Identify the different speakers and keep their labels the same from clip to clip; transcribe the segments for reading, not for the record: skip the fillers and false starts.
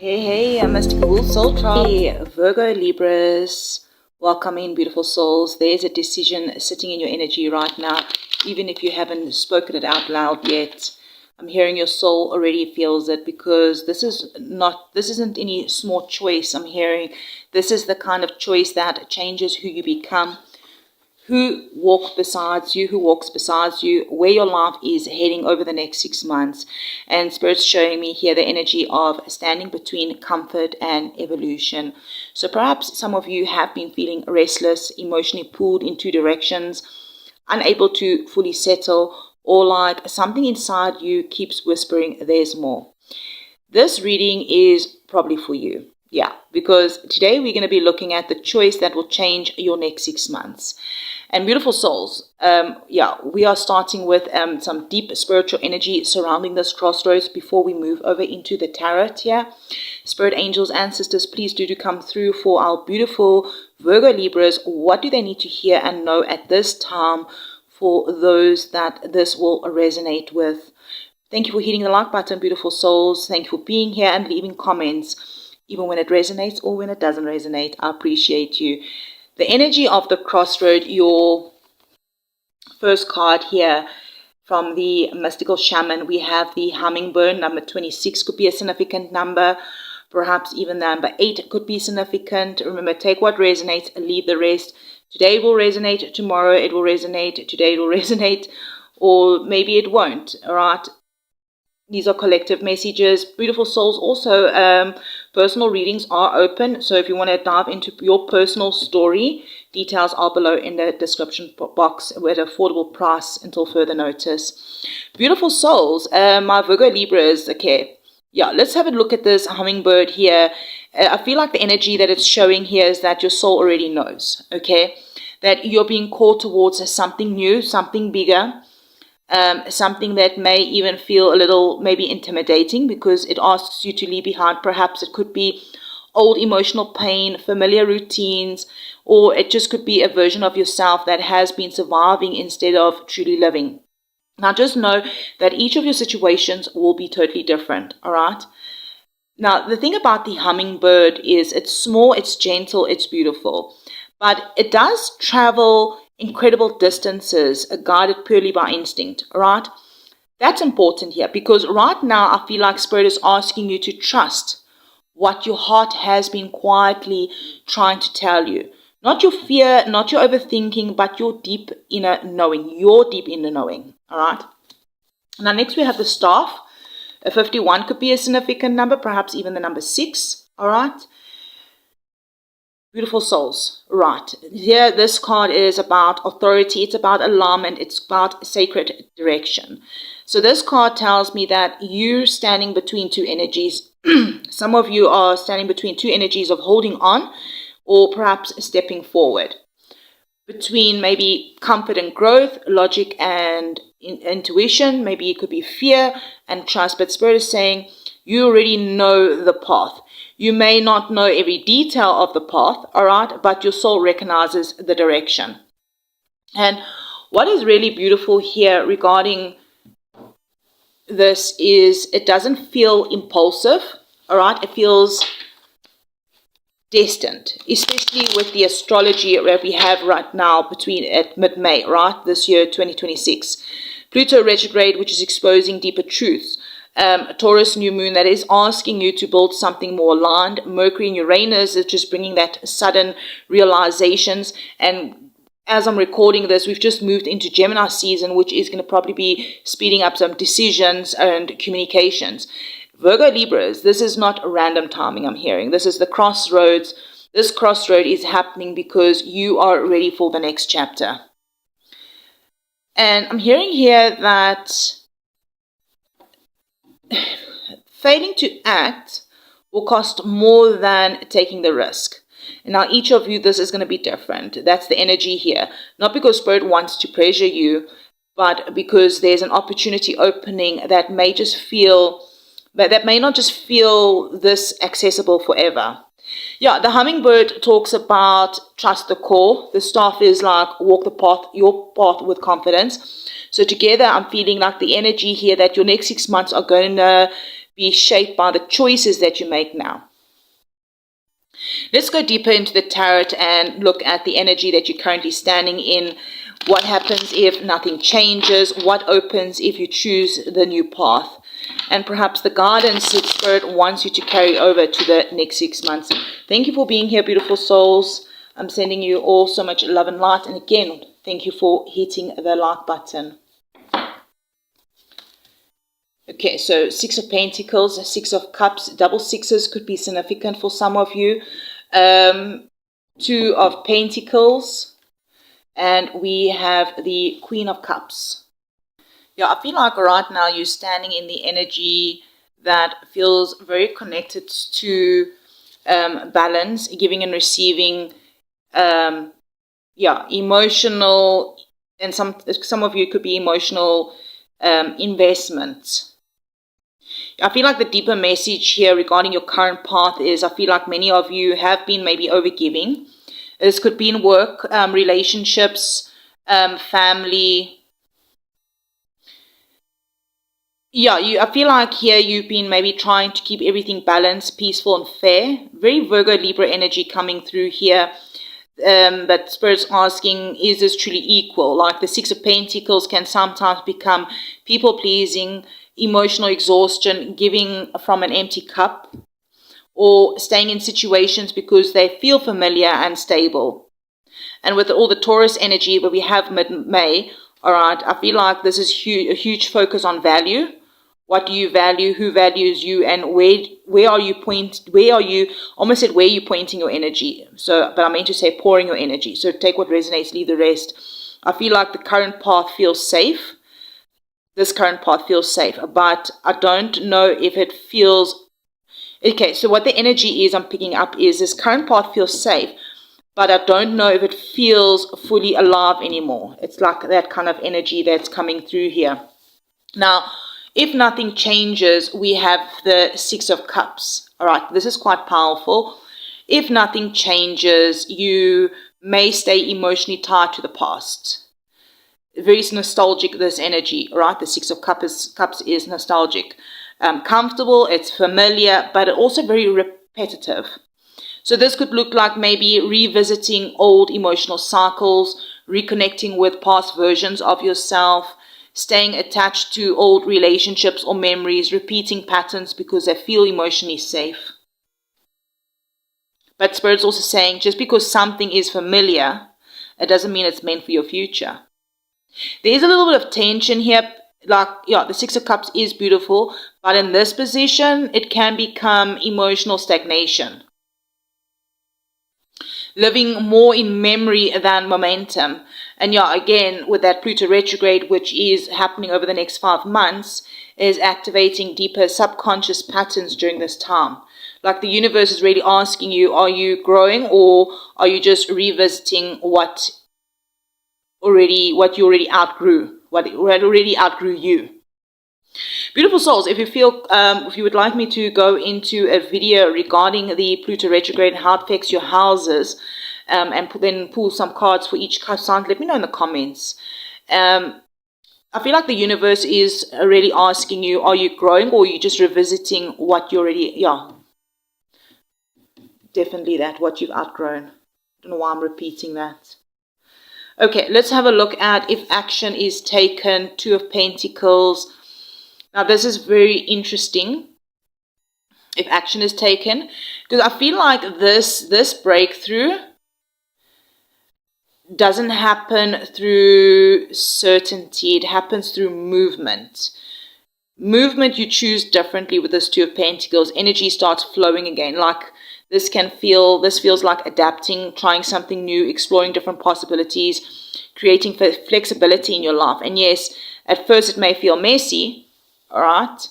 Speaker 1: Hey, mystical soul tribe. Hey, Virgo Libras, welcome in, beautiful souls. There's a decision sitting in your energy right now, even if you haven't spoken it out loud yet. I'm hearing your soul already feels it, because this isn't any small choice. I'm hearing this is the kind of choice that changes who you become, who walks beside you, where your life is heading over the next 6 months. And Spirit's showing me here the energy of standing between comfort and evolution. So perhaps some of you have been feeling restless, emotionally pulled in two directions, unable to fully settle, or like something inside you keeps whispering, there's more. This reading is probably for you. Yeah, because today we're going to be looking at the choice that will change your next 6 months. And beautiful souls, we are starting with some deep spiritual energy surrounding this crossroads before we move over into the tarot here. Spirit angels, ancestors, please do come through for our beautiful Virgo Libras. What do they need to hear and know at this time for those that this will resonate with? Thank you for hitting the like button, beautiful souls. Thank you for being here and leaving comments, even when it resonates or when it doesn't resonate. I appreciate you. The energy of the crossroad, your first card here from the mystical shaman, we have the hummingbird. Number 26 could be a significant number. Perhaps even number 8 could be significant. Remember, take what resonates, leave the rest. Today it will resonate, tomorrow it will resonate, today it will resonate, or maybe it won't, all right? These are collective messages. Beautiful souls, also personal readings are open. So if you want to dive into your personal story, details are below in the description box with an affordable price until further notice. Beautiful souls, my Virgo Libras, okay. Yeah, let's have a look at this hummingbird here. I feel like the energy that it's showing here is that your soul already knows, okay? That you're being called towards something new, something bigger. Something that may even feel a little maybe intimidating because it asks you to leave behind. Perhaps it could be old emotional pain, familiar routines, or it just could be a version of yourself that has been surviving instead of truly living. Now just know that each of your situations will be totally different, all right? Now the thing about the hummingbird is it's small, it's gentle, it's beautiful, but it does travel incredible distances, guided purely by instinct, all right? That's important here because right now I feel like Spirit is asking you to trust what your heart has been quietly trying to tell you. Not your fear, not your overthinking, but your deep inner knowing, your deep inner knowing, all right? Now next we have the staff. A 51 could be a significant number, perhaps even the number 6, all right? Beautiful souls, right. Here, this card is about authority. It's about alignment. It's about sacred direction. So this card tells me that you're standing between two energies. Some of you are standing between two energies of holding on or perhaps stepping forward. Between maybe comfort and growth, logic and intuition. Maybe it could be fear and trust. But Spirit is saying you already know the path. You may not know every detail of the path, all right, but your soul recognizes the direction. And what is really beautiful here regarding this is it doesn't feel impulsive, all right? It feels destined, especially with the astrology that we have right now at mid-May, right, this year, 2026. Pluto retrograde, which is exposing deeper truths. Taurus new moon that is asking you to build something more aligned. Mercury and Uranus is just bringing that sudden realizations. And as I'm recording this, we've just moved into Gemini season, which is going to probably be speeding up some decisions and communications. Virgo Libras, this is not random timing I'm hearing. This is the crossroads. This crossroad is happening because you are ready for the next chapter. And I'm hearing here that failing to act will cost more than taking the risk. And now each of you, this is going to be different. That's the energy here. Not because Spirit wants to pressure you, but because there's an opportunity opening that may just feel, that may not just feel this accessible forever. Yeah, the hummingbird talks about trust the call. The staff is like walk the path, your path with confidence. So together I'm feeling like the energy here that your next 6 months are going to be shaped by the choices that you make now. Let's go deeper into the tarot and look at the energy that you're currently standing in. What happens if nothing changes? What opens if you choose the new path? And perhaps the guidance that Spirit wants you to carry over to the next 6 months. Thank you for being here, beautiful souls. I'm sending you all so much love and light. And again, thank you for hitting the like button. Okay, so 6 of Pentacles, 6 of Cups, double sixes could be significant for some of you. 2 of Pentacles, and we have the Queen of Cups. Yeah, I feel like right now you're standing in the energy that feels very connected to balance, giving and receiving, emotional, and some of you could be emotional investment. I feel like the deeper message here regarding your current path is, I feel like many of you have been maybe overgiving. This could be in work, relationships, family. Yeah, I feel like here you've been maybe trying to keep everything balanced, peaceful, and fair. Very Virgo, Libra energy coming through here. But Spirit's asking, is this truly equal? Like the 6 of Pentacles can sometimes become people-pleasing, emotional exhaustion, giving from an empty cup, or staying in situations because they feel familiar and stable. And with all the Taurus energy where we have mid-May, all right, I feel like this is a huge focus on value. What do you value? Who values you? And where are you almost said where you're pointing your energy. So, but I meant to say pouring your energy. So take what resonates, leave the rest. I feel like the current path feels safe. This current path feels safe, but I don't know if it feels... Okay, so what the energy is I'm picking up is this current path feels safe, but I don't know if it feels fully alive anymore. It's like that kind of energy that's coming through here. Now, if nothing changes, we have the 6 of Cups. All right, this is quite powerful. If nothing changes, you may stay emotionally tied to the past. Very nostalgic, this energy, right? The 6 of Cups is nostalgic. Comfortable, it's familiar, but also very repetitive. So this could look like maybe revisiting old emotional cycles, reconnecting with past versions of yourself, staying attached to old relationships or memories, repeating patterns because they feel emotionally safe. But Spirit's also saying, just because something is familiar, it doesn't mean it's meant for your future. There's a little bit of tension here. Like, yeah, the 6 of Cups is beautiful, but in this position, it can become emotional stagnation. Living more in memory than momentum. And yeah, again, with that Pluto retrograde, which is happening over the next 5 months, is activating deeper subconscious patterns during this time. Like the universe is really asking you, are you growing, or are you just revisiting what you already outgrew, what already outgrew you? Beautiful souls, if you would like me to go into a video regarding the Pluto retrograde and how it affects your houses, and then pull some cards for each sign, let me know in the comments. I feel like the universe is really asking you, are you growing, or are you just revisiting what you already, definitely that, what you've outgrown. I don't know why I'm repeating that. Okay, let's have a look at if action is taken. 2 of Pentacles. Now, this is very interesting. If action is taken, because I feel like this breakthrough doesn't happen through certainty. It happens through movement. Movement you choose differently with this 2 of Pentacles. Energy starts flowing again. Like this feels like adapting, trying something new, exploring different possibilities, creating flexibility in your life. And yes, at first it may feel messy, all right?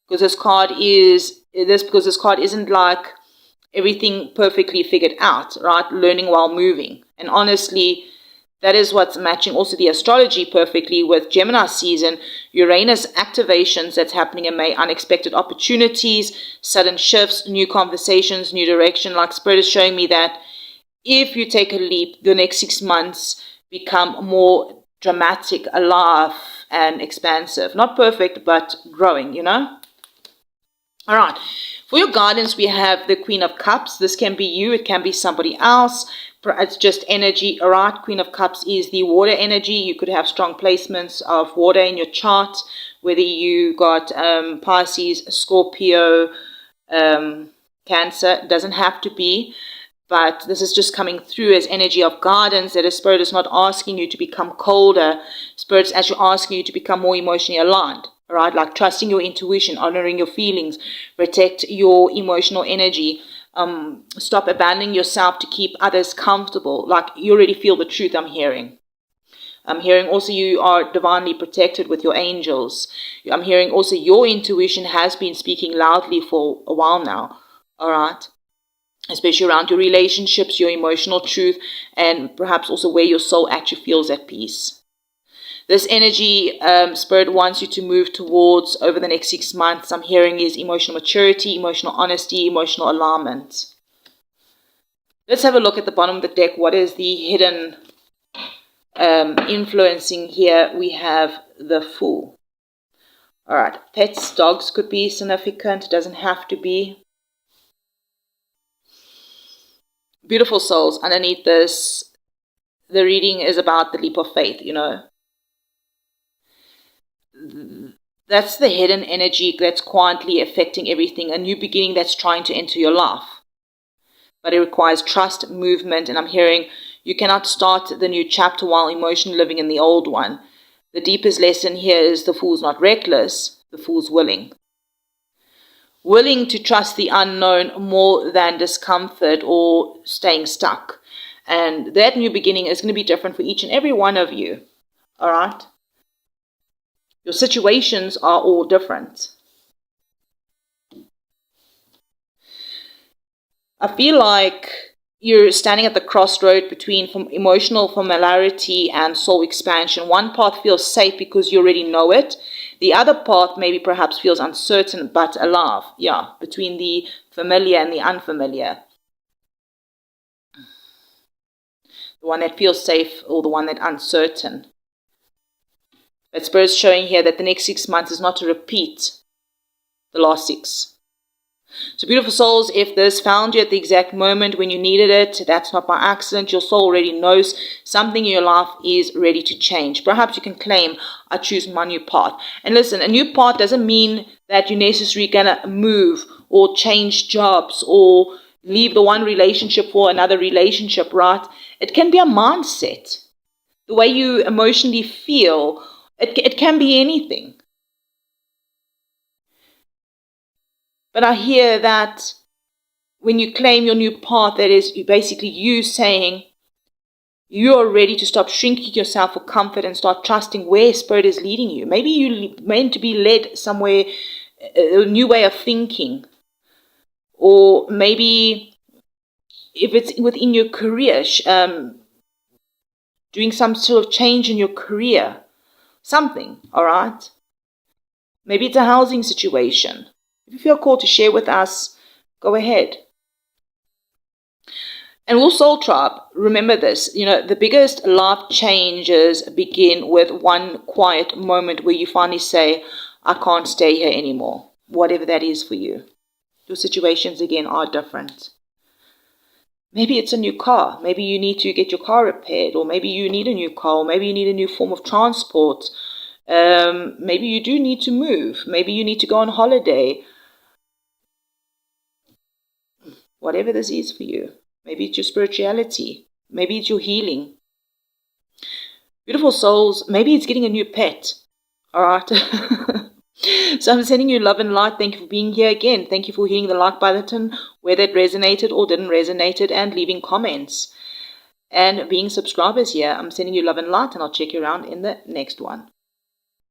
Speaker 1: Because this card isn't like everything perfectly figured out, right? Learning while moving. And honestly, that is what's matching also the astrology perfectly with Gemini season, Uranus activations that's happening in May, unexpected opportunities, sudden shifts, new conversations, new direction. Like Spirit is showing me that if you take a leap, the next 6 months become more dramatic, alive, and expansive. Not perfect, but growing, you know? All right. For your guidance, we have the Queen of Cups. This can be you. It can be somebody else. It's just energy. All right. Queen of Cups is the water energy. You could have strong placements of water in your chart, whether you got Pisces, Scorpio, Cancer. It doesn't have to be. But this is just coming through as energy of guidance, that a spirit is not asking you to become colder. Spirit's actually asking you to become more emotionally aligned. All right, like trusting your intuition, honoring your feelings, protect your emotional energy. Stop abandoning yourself to keep others comfortable. Like you already feel the truth, I'm hearing. I'm hearing also you are divinely protected with your angels. I'm hearing also your intuition has been speaking loudly for a while now. All right. Especially around your relationships, your emotional truth, and perhaps also where your soul actually feels at peace. This energy, Spirit wants you to move towards over the next 6 months. I'm hearing is emotional maturity, emotional honesty, emotional alignment. Let's have a look at the bottom of the deck. What is the hidden influencing here? We have the Fool. All right, pets, dogs could be significant. It doesn't have to be. Beautiful souls, underneath this, the reading is about the leap of faith, you know. That's the hidden energy that's quietly affecting everything, a new beginning that's trying to enter your life. But it requires trust, movement, and I'm hearing you cannot start the new chapter while emotionally living in the old one. The deepest lesson here is the fool's not reckless, the fool's willing. Willing to trust the unknown more than discomfort or staying stuck. And that new beginning is going to be different for each and every one of you. All right? Your situations are all different. I feel like you're standing at the crossroad between emotional familiarity and soul expansion. One path feels safe because you already know it. The other path maybe perhaps feels uncertain but alive. Yeah, between the familiar and the unfamiliar. The one that feels safe or the one that's uncertain. But Spirit's showing here that the next 6 months is not to repeat the last 6. So beautiful souls, if this found you at the exact moment when you needed it, that's not by accident. Your soul already knows something in your life is ready to change. Perhaps you can claim, I choose my new path. And listen, a new path doesn't mean that you're necessarily going to move or change jobs or leave the one relationship for another relationship, right? It can be a mindset. The way you emotionally feel, it can be anything. But I hear that when you claim your new path, that is basically you saying you are ready to stop shrinking yourself for comfort and start trusting where Spirit is leading you. Maybe you're meant to be led somewhere, a new way of thinking. Or maybe if it's within your career, doing some sort of change in your career. Something, all right? Maybe it's a housing situation. If you feel called to share with us, go ahead. And we'll Soul Tribe, remember this, the biggest life changes begin with one quiet moment where you finally say, I can't stay here anymore, whatever that is for you. Your situations, again, are different. Maybe it's a new car. Maybe you need to get your car repaired, or maybe you need a new car, or maybe you need a new form of transport. Maybe you do need to move. Maybe you need to go on holiday. Whatever this is for you. Maybe it's your spirituality. Maybe it's your healing. Beautiful souls, maybe it's getting a new pet. All right. So I'm sending you love and light. Thank you for being here again. Thank you for hitting the like button, whether it resonated or didn't resonate, and leaving comments. And being subscribers here, I'm sending you love and light, and I'll check you around in the next one.